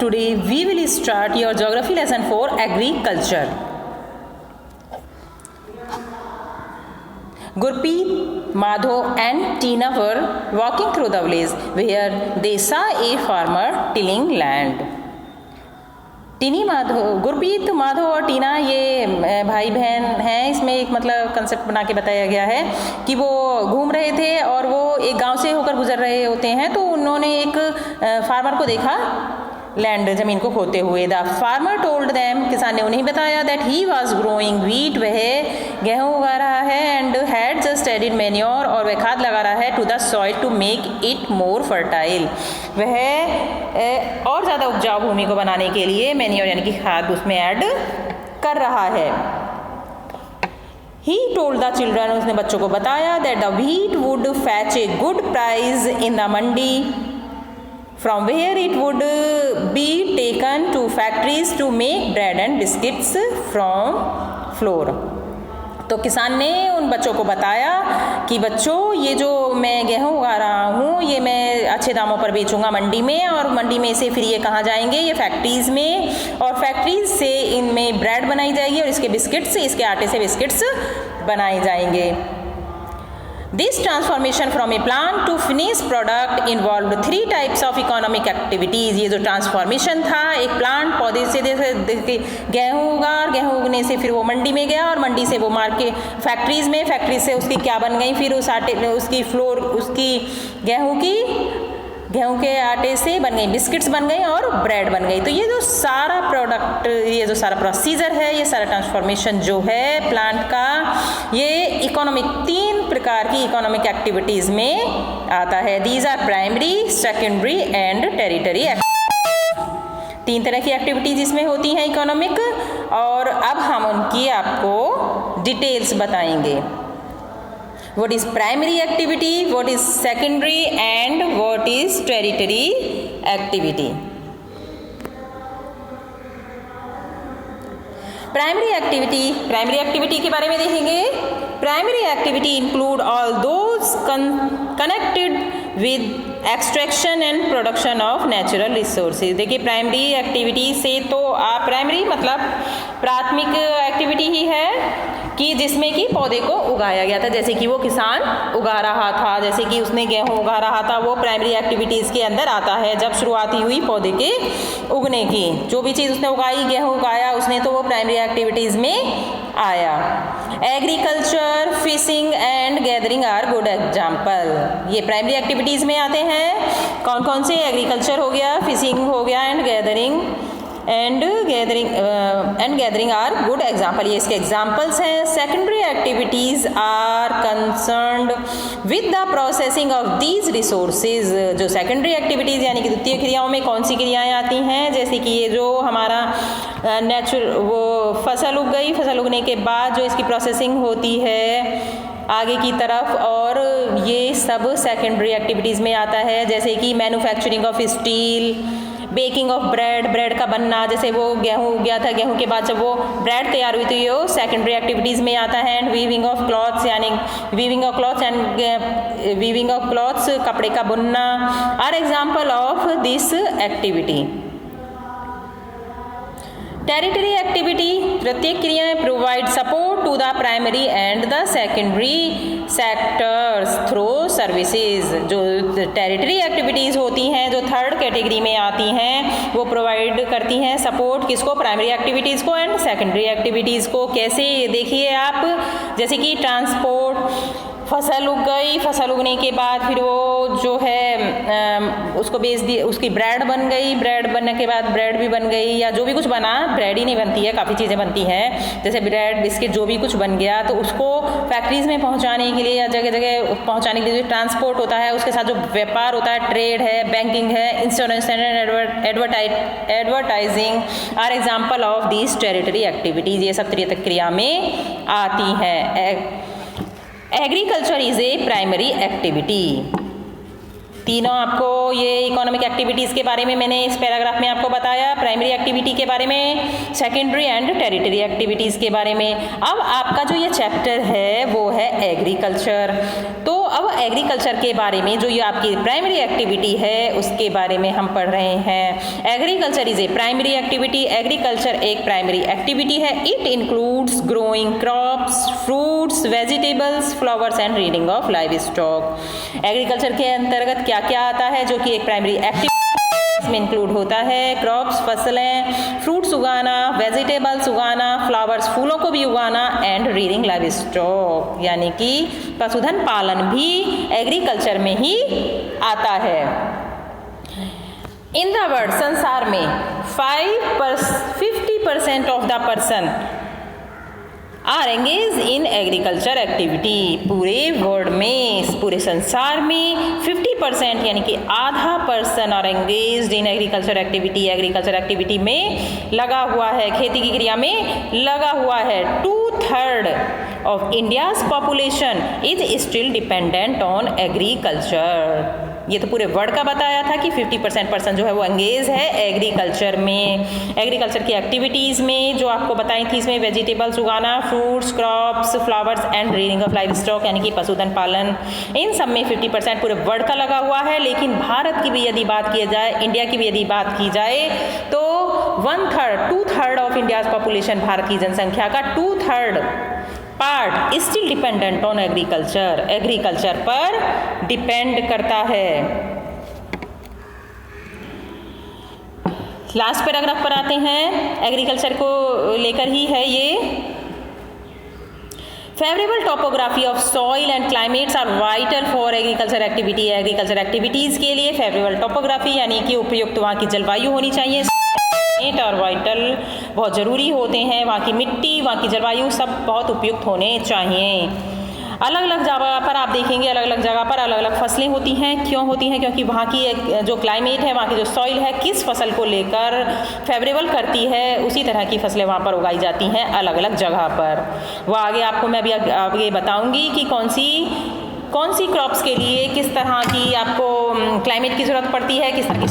Today we will start your geography lesson for agriculture. Gurpreet, Madhav and Tina were walking through the village where they saw a farmer tilling land. Gurpreet, Madhav और टीना ये भाई बहन हैं। इसमें एक मतलब concept बना के बताया गया है कि वो घूम रहे थे और वो एक गांव से होकर गुजर रहे होते हैं, तो उन्होंने एक फार्मर को देखा लैंड ज़मीन को खोदते हुए। द फार्मर टोल्ड दैम, किसान ने उन्हें बताया, that he was growing wheat, वह गेहूँ उगा रहा है, and had just added manure, और वह खाद लगा रहा है, to the soil to make it more fertile, वह और ज़्यादा उपजाऊ भूमि को बनाने के लिए मैन्योर यानी कि खाद उसमें ऐड कर रहा है। ही टोल्ड द चिल्ड्रन, उसने बच्चों को बताया, that the wheat would fetch a good price in the mandi, from where it would be taken to factories to make bread and biscuits from flour. तो किसान ने उन बच्चों को बताया कि बच्चों, ये जो मैं गेहूँ उगा रहा हूँ ये मैं अच्छे दामों पर बेचूंगा मंडी में, और मंडी में से फिर ये कहाँ जाएंगे, ये फैक्ट्रीज़ में, और फैक्ट्रीज से इनमें ब्रेड बनाई जाएगी और इसके बिस्किट्स, इसके आटे से बिस्किट्स बनाए जाएंगे। This transformation from a plant to finished product involved 3 types of economic activities. ये जो ट्रांसफॉर्मेशन था, एक प्लांट पौधे से गेहूँ उगा, और गेहूँ उगने से फिर वो मंडी में गया, और मंडी से वो मार्केट फैक्ट्रीज में, फैक्ट्री से उसकी क्या बन गई, फिर उस आटे उसकी फ्लोर, उसकी गेहूँ के आटे से बन गई बिस्किट्स बन गई और ब्रेड बन गई। तो ये जो सारा प्रोडक्ट, ये जो सारा प्रोसीजर है, ये सारा ट्रांसफॉर्मेशन जो है प्लांट का, ये इकोनॉमिक 3 प्रकार की इकोनॉमिक एक्टिविटीज़ में आता है। These are primary, secondary and territory. 3 तरह की एक्टिविटीज़ इसमें होती हैं इकोनॉमिक, और अब हम उनकी आपको डिटेल्स बताएंगे। What is primary activity, what is secondary and what is tertiary activity. Primary activity के बारे में देखेंगे। Primary activity include all those connected with extraction and production of natural resources. देखिए, प्राइमरी एक्टिविटी से तो आप, प्राइमरी मतलब प्राथमिक एक्टिविटी ही है कि जिसमें कि पौधे को उगाया गया था, जैसे कि वो किसान उगा रहा था, जैसे कि उसने गेहूँ उगा रहा था, वो प्राइमरी एक्टिविटीज़ के अंदर आता है। जब शुरुआती हुई पौधे के उगने की, जो भी चीज़ उसने उगाई, गेहूँ उगाया उसने, तो वो प्राइमरी एक्टिविटीज़ में आया। Agriculture, fishing and gathering are good example. ये प्राइमरी एक्टिविटीज़ में आते हैं। कौन कौन से? एग्रीकल्चर हो गया, फिशिंग हो गया, and gathering are good example, ये इसके एग्जाम्पल्स हैं। Secondary activities are concerned with the processing of these resources. जो सेकेंडरी एक्टिविटीज़ यानी कि द्वितीय क्रियाओं में कौन सी क्रियाएं आती हैं, जैसे कि ये जो हमारा वो फसल उग गई, फसल उगने के बाद जो इसकी प्रोसेसिंग होती है आगे की तरफ, और ये सब सेकेंडरी एक्टिविटीज़ में आता है। जैसे कि manufacturing of steel, baking of bread का बनना, जैसे वो गेहूँ उग गया था, गेहूँ के बाद जब वो ब्रेड तैयार हुई तो ये सेकेंडरी एक्टिविटीज़ में आता है। एंड वीविंग ऑफ क्लॉथ्स, यानी वीविंग ऑफ क्लॉथ्स कपड़े का बुनना are example of this activity. Territory activity, प्रत्येक क्रियाएं provide support to the primary and the secondary sectors through services. जो टेरिटरी एक्टिविटीज़ होती हैं, जो थर्ड कैटेगरी में आती हैं, वो प्रोवाइड करती हैं सपोर्ट किसको? प्राइमरी एक्टिविटीज़ को एंड सेकेंडरी एक्टिविटीज़ को। कैसे? देखिए आप, जैसे कि ट्रांसपोर्ट, फसल उग गई, फसल उगने के बाद फिर वो जो है उसको बेच दी, उसकी ब्रेड बन गई, ब्रेड बनने के बाद ब्रेड भी बन गई, या जो भी कुछ बना, ब्रेड ही नहीं बनती है, काफ़ी चीज़ें बनती हैं, जैसे ब्रेड, बिस्किट, जो भी कुछ बन गया, तो उसको फैक्ट्रीज़ में पहुंचाने के लिए या जगह जगह पहुंचाने के लिए जो ट्रांसपोर्ट होता है, उसके साथ जो व्यापार होता है, ट्रेड है, बैंकिंग है, insurance and advertising are example of this territory activities. ये सब क्रिया में आती हैं। Agriculture is a primary activity. तीनों आपको ये इकोनॉमिक एक्टिविटीज़ के बारे में मैंने इस पैराग्राफ में आपको बताया, प्राइमरी एक्टिविटी के बारे में, सेकेंडरी एंड टेरिटरी एक्टिविटीज़ के बारे में। अब आपका जो ये चैप्टर है वो है एग्रीकल्चर। तो अब एग्रीकल्चर के बारे में जो ये आपकी प्राइमरी एक्टिविटी है उसके बारे में हम पढ़ रहे हैं। Agriculture is a primary activity. Agriculture एक प्राइमरी एक्टिविटी है। It includes growing crops, fruits, vegetables, flowers and reading of live stock. Agriculture के अंतर्गत क्या क्या आता है जो कि एक प्राइमरी एक्टिविटी में इंक्लूड होता है? क्रॉप्स फसलें, फ्रूट्स उगाना, वेजिटेबल्स उगाना, फ्लावर्स फूलों को भी उगाना एंड रीडिंग लाइव स्टॉक यानी कि पशुधन पालन भी एग्रीकल्चर में ही आता है। इन द वर्ल्ड संसार में 50% of the person are engage in agriculture activity. पूरे वर्ल्ड में, पूरे संसार में 50% यानी कि आधा person are engage in agriculture activity. Agriculture activity में लगा हुआ है, खेती की क्रिया में लगा हुआ है। 2/3 of India's population is still dependent on agriculture. ये तो पूरे वर्ल्ड का बताया था कि 50% पर्सन जो है वो एंगेज है एग्रीकल्चर में। एग्रीकल्चर की एक्टिविटीज़ में जो आपको बताई थी, इसमें वेजिटेबल्स उगाना, fruits, crops, flowers and reading of live stock यानी कि पशुधन पालन, इन सब में 50% पूरे वर्ल्ड का लगा हुआ है। लेकिन भारत की भी यदि बात की जाए, इंडिया की भी यदि बात की जाए तो 2/3 ऑफ इंडियाज पॉपुलेशन, भारत की जनसंख्या का 2/3 part still dependent on agriculture, agriculture पर डिपेंड करता है। लास्ट पैराग्राफ पर आते हैं, एग्रीकल्चर को लेकर ही है ये। Favourable topography of soil and climates are vital for agriculture activity. Agriculture activities के लिए फेवरेबल टोपोग्राफी यानी कि उपयुक्त वहाँ की जलवायु होनी चाहिए और वाइटल बहुत ज़रूरी होते हैं। वहाँ की मिट्टी, वहाँ की जलवायु सब बहुत उपयुक्त होने चाहिए। अलग अलग जगह पर आप देखेंगे, अलग अलग जगह पर अलग अलग फसलें होती हैं। क्यों होती हैं? क्योंकि वहाँ की जो क्लाइमेट है, वहाँ की जो सॉइल है, किस फसल को लेकर फेवरेबल करती है, उसी तरह की फसलें वहाँ पर उगाई जाती हैं अलग अलग जगह पर। वह आगे आपको मैं अभी आगे बताऊँगी कि कौन सी क्रॉप्स के लिए किस तरह की आपको क्लाइमेट की ज़रूरत पड़ती है, किस तरह की